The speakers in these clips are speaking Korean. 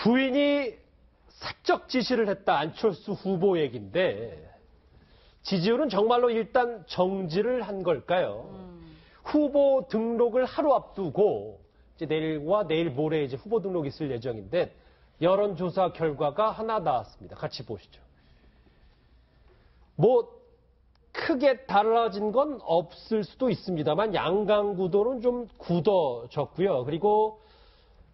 부인이 사적 지시를 했다. 안철수 후보 얘기인데 지지율은 정말로 일단 정지를 한 걸까요? 후보 등록을 하루 앞두고 이제 내일과 내일 모레 이제 후보 등록이 있을 예정인데 여론조사 결과가 하나 나왔습니다. 같이 보시죠. 뭐 크게 달라진 건 없을 수도 있습니다만 양강 구도는 좀 굳어졌고요. 그리고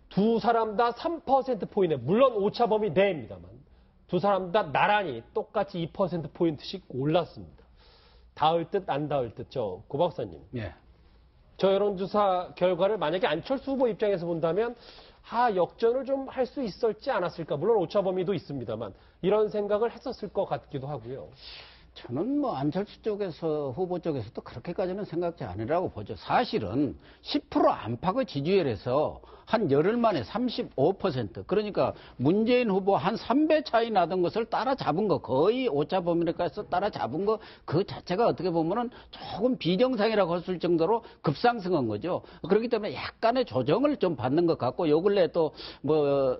두 사람 다 3%포인트, 물론 오차범위 내입니다만 두 사람 다 나란히 똑같이 2%포인트씩 올랐습니다. 닿을 듯 안 닿을 듯. 고 박사님. 예. 저 여론조사 결과를 만약에 안철수 후보 입장에서 본다면 역전을 좀 할 수 있었지 않았을까. 물론 오차범위도 있습니다만 이런 생각을 했었을 것 같기도 하고요. 저는 뭐 안철수 쪽에서 후보 쪽에서도 그렇게까지는 생각지 않으라고 보죠. 사실은 10% 안팎의 지지율에서 한 열흘 만에 35% 그러니까 문재인 후보 한 3배 차이 나던 것을 따라잡은 거 거의 오차범위까지 따라잡은 거 그 자체가 어떻게 보면은 조금 비정상이라고 했을 정도로 급상승한 거죠. 그렇기 때문에 약간의 조정을 좀 받는 것 같고 요 근래 또 뭐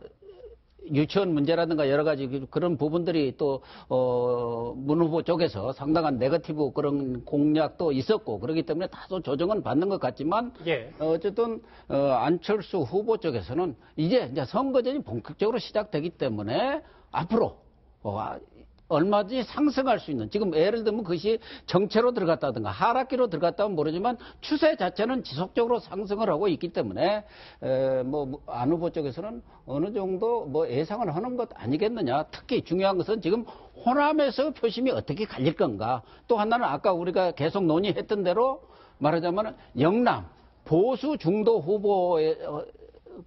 유치원 문제라든가 여러 가지 그런 부분들이 또, 문 후보 쪽에서 상당한 네거티브 그런 공약도 있었고, 그렇기 때문에 다소 조정은 받는 것 같지만, 예. 어쨌든, 안철수 후보 쪽에서는 이제 선거전이 본격적으로 시작되기 때문에 앞으로, 얼마든지 상승할 수 있는 지금 예를 들면 그것이 정체로 들어갔다든가 하락기로 들어갔다면 모르지만 추세 자체는 지속적으로 상승을 하고 있기 때문에 안 후보 쪽에서는 어느 정도 뭐 예상을 하는 것 아니겠느냐. 특히 중요한 것은 지금 호남에서 표심이 어떻게 갈릴 건가. 또 하나는 아까 우리가 계속 논의했던 대로 말하자면 영남 보수 중도 후보의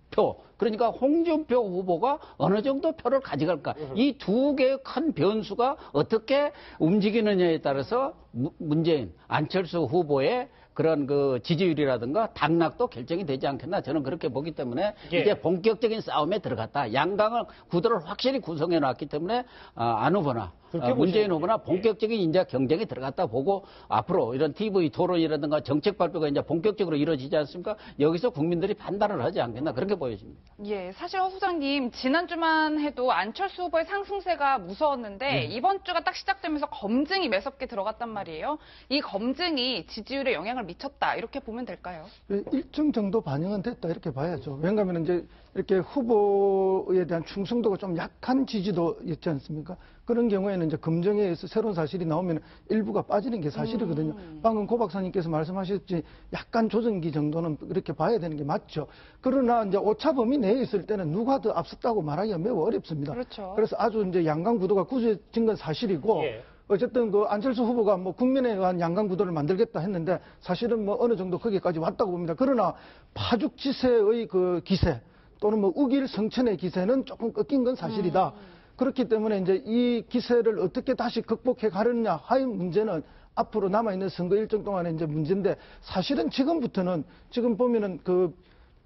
표, 그러니까 홍준표 후보가 어느 정도 표를 가져갈까. 이 두 개의 큰 변수가 어떻게 움직이느냐에 따라서 문재인, 안철수 후보의 그런 그 지지율이라든가 당락도 결정이 되지 않겠나 저는 그렇게 보기 때문에 예. 이제 본격적인 싸움에 들어갔다. 양강을 구도를 확실히 구성해 놨기 때문에 안 후보나 문재인 후보나 본격적인 이제 경쟁에 들어갔다 보고 앞으로 이런 TV 토론이라든가 정책 발표가 이제 본격적으로 이루어지지 않습니까? 여기서 국민들이 판단을 하지 않겠나 그렇게 보여집니다. 예, 사실 허 소장님 지난주만 해도 안철수 후보의 상승세가 무서웠는데 이번 주가 딱 시작되면서 검증이 매섭게 들어갔단 말이에요. 이 검증이 지지율에 영향을 미쳤다 이렇게 보면 될까요? 일정 정도 반영은 됐다 이렇게 봐야죠. 왜냐하면 이제 이렇게 후보에 대한 충성도가 좀 약한 지지도 있지 않습니까? 그런 경우에는 이제 검증에 의해서 새로운 사실이 나오면 일부가 빠지는 게 사실이거든요. 방금 고 박사님께서 말씀하셨지 약간 조정기 정도는 그렇게 봐야 되는 게 맞죠. 그러나 이제 오차범위 내에 있을 때는 누가 더 앞섰다고 말하기가 매우 어렵습니다. 그렇죠. 그래서 아주 이제 양강 구도가 굳어진 건 사실이고 예. 어쨌든 그 안철수 후보가 뭐 국민에 의한 양강 구도를 만들겠다 했는데 사실은 뭐 어느 정도 거기까지 왔다고 봅니다. 그러나 파죽지세의 그 기세 또는 뭐 우길성천의 기세는 조금 꺾인 건 사실이다. 그렇기 때문에 이제 이 기세를 어떻게 다시 극복해 가느냐 하의 문제는 앞으로 남아있는 선거 일정 동안의 이제 문제인데 사실은 지금부터는 지금 보면은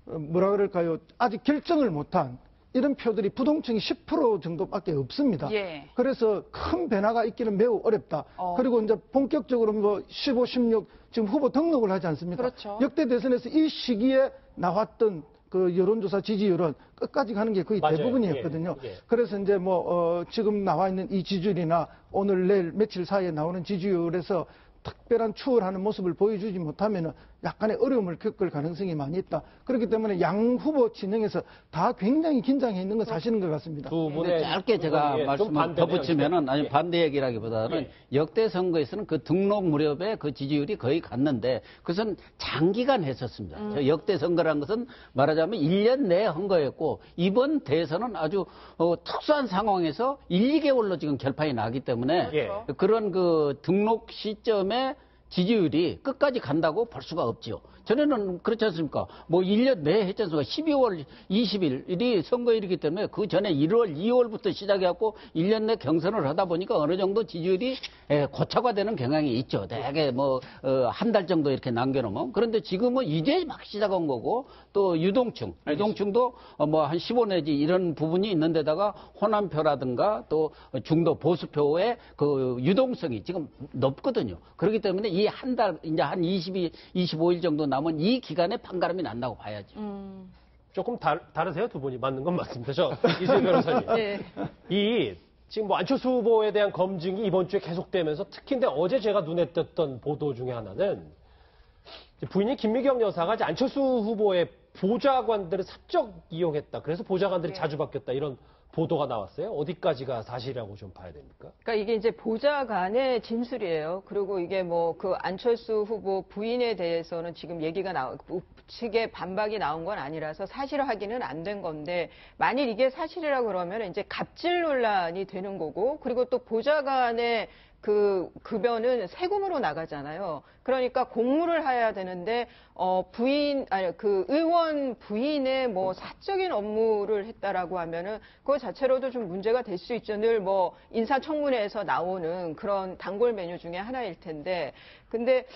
뭐라 그럴까요? 아직 결정을 못한 이런 표들이 부동층이 10% 정도밖에 없습니다. 예. 그래서 큰 변화가 있기는 매우 어렵다. 그리고 이제 본격적으로 뭐 15, 16 지금 후보 등록을 하지 않습니까? 그렇죠. 역대 대선에서 이 시기에 나왔던 그 여론조사 지지율은 끝까지 가는 게 거의 맞아요. 대부분이었거든요. 예. 그래서 이제 지금 나와 있는 이 지지율이나 오늘 내일 며칠 사이에 나오는 지지율에서 특별한 추월하는 모습을 보여주지 못하면 약간의 어려움을 겪을 가능성이 많이 있다. 그렇기 때문에 양 후보 진영에서 다 굉장히 긴장해 있는 건 사실인 것 같습니다. 두 분의 짧게 제가 말씀을 덧붙이면은 아니 반대 얘기라기보다는 역대 선거에서는 그 등록 무렵에 그 지지율이 거의 갔는데 그것은 장기간 했었습니다. 저 역대 선거란 것은 말하자면 1년 내에 한 거였고 이번 대선은 아주 특수한 상황에서 1, 2개월로 지금 결판이 나기 때문에 그렇죠. 그런 그 등록 시점에 지지율이 끝까지 간다고 볼 수가 없지요. 전에는 그렇지 않습니까? 뭐 1년 내에 했지 않습니까? 12월 20일이 선거일이기 때문에 그 전에 1월, 2월부터 시작해갖고 1년 내 경선을 하다 보니까 어느 정도 지지율이 고착화되는 경향이 있죠. 대개 한 달 정도 이렇게 남겨놓으면. 그런데 지금은 이제 막 시작한 거고 또 유동층도 뭐 한 15 내지 이런 부분이 있는데다가 호남표라든가 또 중도 보수표의 그 유동성이 지금 높거든요. 그렇기 때문에 이 이제 한 25일 정도 남은 이 기간에 판가름이 난다고 봐야죠. 조금 다르세요, 두 분이. 맞는 건 맞습니다. 이수희 변호사님. 네. 지금 뭐 안철수 후보에 대한 검증이 이번 주에 계속되면서 특히 어제 제가 눈에 띄었던 보도 중에 하나는 부인이 김미경 여사가 이제 안철수 후보의 보좌관들을 사적 이용했다. 그래서 보좌관들이 자주 바뀌었다. 이런 보도가 나왔어요. 어디까지가 사실이라고 좀 봐야 됩니까? 그러니까 이게 이제 보좌관의 진술이에요. 그리고 이게 뭐 그 안철수 후보 부인에 대해서는 지금 얘기가 측의 반박이 나온 건 아니라서 사실 확인은 안 된 건데 만일 이게 사실이라 그러면 이제 갑질 논란이 되는 거고 그리고 또 보좌관의 그 급여는 세금으로 나가잖아요. 그러니까 공무를 해야 되는데 그 의원 부인의 뭐 사적인 업무를 했다라고 하면은 그거 자체로도 좀 문제가 될 수 있죠. 늘 뭐 인사청문회에서 나오는 그런 단골 메뉴 중에 하나일 텐데. 근데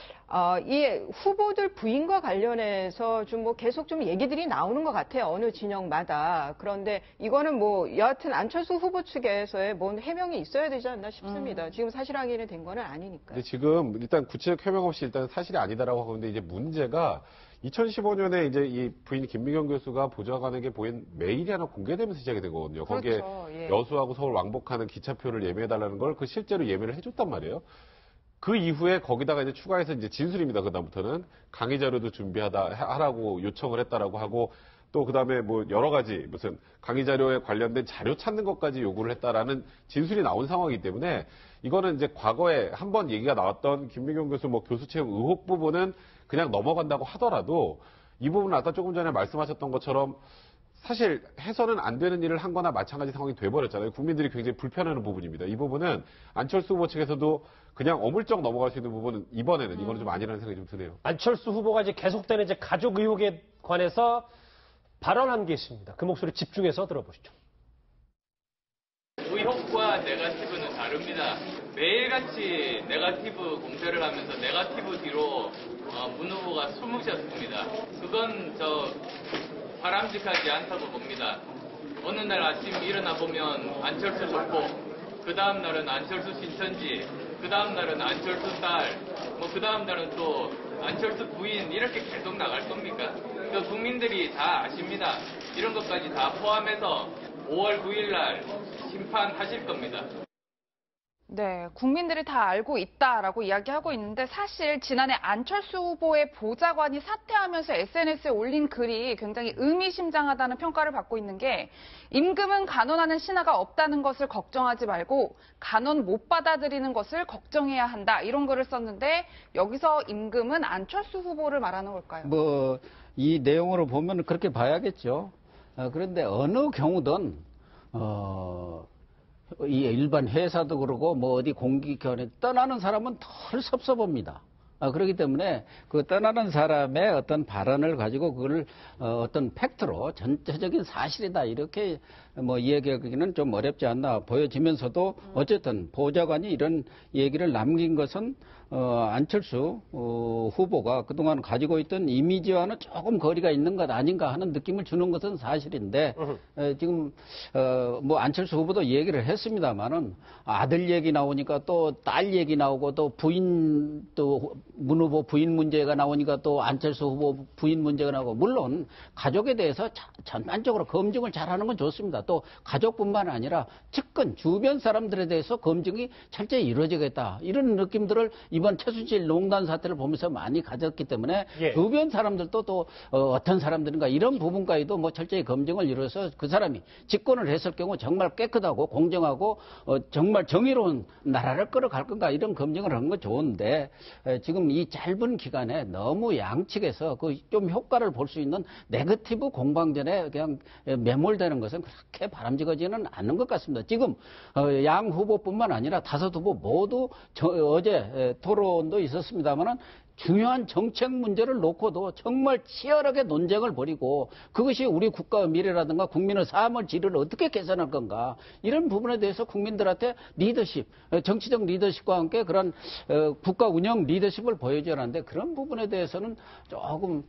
이 후보들 부인과 관련해서 좀 뭐 계속 좀 얘기들이 나오는 것 같아요. 어느 진영마다. 그런데 이거는 뭐 여하튼 안철수 후보 측에서의 뭔 해명이 있어야 되지 않나 싶습니다. 지금 사실 확인이 된 거는 아니니까요. 근데 지금 일단 구체적 해명 없이 일단 사실이 아니다라고 하고 있는데 이제 문제가 2015년에 이제 이 부인 김미경 교수가 보좌관에게 보인 메일이 하나 공개되면서 시작이 된 거거든요. 그렇죠. 거기에 예. 여수하고 서울 왕복하는 기차표를 예매해달라는 걸 그 실제로 예매를 해줬단 말이에요. 그 이후에 거기다가 이제 추가해서 이제 진술입니다. 그다음부터는 강의 자료도 하라고 요청을 했다라고 하고 또 그다음에 뭐 여러 가지 무슨 강의 자료에 관련된 자료 찾는 것까지 요구를 했다라는 진술이 나온 상황이기 때문에 이거는 이제 과거에 한번 얘기가 나왔던 김미경 교수 뭐 교수 채용 의혹 부분은 그냥 넘어간다고 하더라도 이 부분은 아까 조금 전에 말씀하셨던 것처럼 사실 해서는 안 되는 일을 한 거나 마찬가지 상황이 돼버렸잖아요. 국민들이 굉장히 불편해하는 부분입니다. 이 부분은 안철수 후보 측에서도 그냥 어물쩍 넘어갈 수 있는 부분은 이번에는 이거는 좀 아니라는 생각이 좀 드네요. 안철수 후보가 이제 계속되는 이제 가족 의혹에 관해서 발언한 게 있습니다. 그 목소리 집중해서 들어보시죠. 의혹과 네거티브는 다릅니다. 매일같이 네거티브 공세를 하면서 네거티브 뒤로 문 후보가 숨을 쉬었습니다. 그건 바람직하지 않다고 봅니다. 어느 날 아침 일어나 보면 안철수 족보, 그 다음 날은 안철수 신천지, 그 다음 날은 안철수 딸, 그 다음 날은 또 안철수 부인 이렇게 계속 나갈 겁니까? 국민들이 다 아십니다. 이런 것까지 다 포함해서 5월 9일 날 심판하실 겁니다. 네, 국민들이 다 알고 있다라고 이야기하고 있는데 사실 지난해 안철수 후보의 보좌관이 사퇴하면서 SNS에 올린 글이 굉장히 의미심장하다는 평가를 받고 있는 게 임금은 간언하는 신하가 없다는 것을 걱정하지 말고 간언 못 받아들이는 것을 걱정해야 한다. 이런 글을 썼는데 여기서 임금은 안철수 후보를 말하는 걸까요? 뭐 이 내용으로 보면 그렇게 봐야겠죠. 그런데 어느 경우든 이 일반 회사도 그러고 뭐 어디 공기견에 떠나는 사람은 덜 섭섭합니다. 그렇기 때문에 그 떠나는 사람의 어떤 발언을 가지고 그걸 어떤 팩트로 전체적인 사실이다 이렇게 뭐 이야기하기는 좀 어렵지 않나 보여지면서도 어쨌든 보좌관이 이런 얘기를 남긴 것은 안철수 후보가 그동안 가지고 있던 이미지와는 조금 거리가 있는 것 아닌가 하는 느낌을 주는 것은 사실인데 지금 뭐 안철수 후보도 얘기를 했습니다만은 아들 얘기 나오니까 또 딸 얘기 나오고 또 부인 또 문 후보 부인 문제가 나오니까 또 안철수 후보 부인 문제가 나오고 물론 가족에 대해서 전반적으로 검증을 잘하는 건 좋습니다. 또 가족뿐만 아니라 측근 주변 사람들에 대해서 검증이 철저히 이루어지겠다 이런 느낌들을 이번 최순실 농단 사태를 보면서 많이 가졌기 때문에 주변 사람들도 또 어떤 사람들인가 이런 부분까지도 뭐 철저히 검증을 이루어서 그 사람이 집권을 했을 경우 정말 깨끗하고 공정하고 정말 정의로운 나라를 끌어갈 건가 이런 검증을 하는 건 좋은데 지금 이 짧은 기간에 너무 양측에서 그 좀 효과를 볼 수 있는 네거티브 공방전에 그냥 매몰되는 것은 그렇게 바람직하지는 않는 것 같습니다. 지금 양 후보뿐만 아니라 다섯 후보 모두 어제 토론도 있었습니다만은 중요한 정책 문제를 놓고도 정말 치열하게 논쟁을 벌이고 그것이 우리 국가의 미래라든가 국민의 삶의 질을 어떻게 개선할 건가 이런 부분에 대해서 국민들한테 리더십, 정치적 리더십과 함께 그런 국가 운영 리더십을 보여줘야 하는데 그런 부분에 대해서는 조금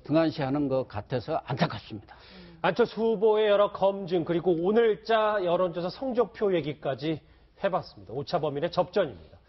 등한시하는 것 같아서 안타깝습니다. 안철수 후보의 여러 검증 그리고 오늘자 여론조사 성적표 얘기까지 해봤습니다. 오차 범인의 접전입니다.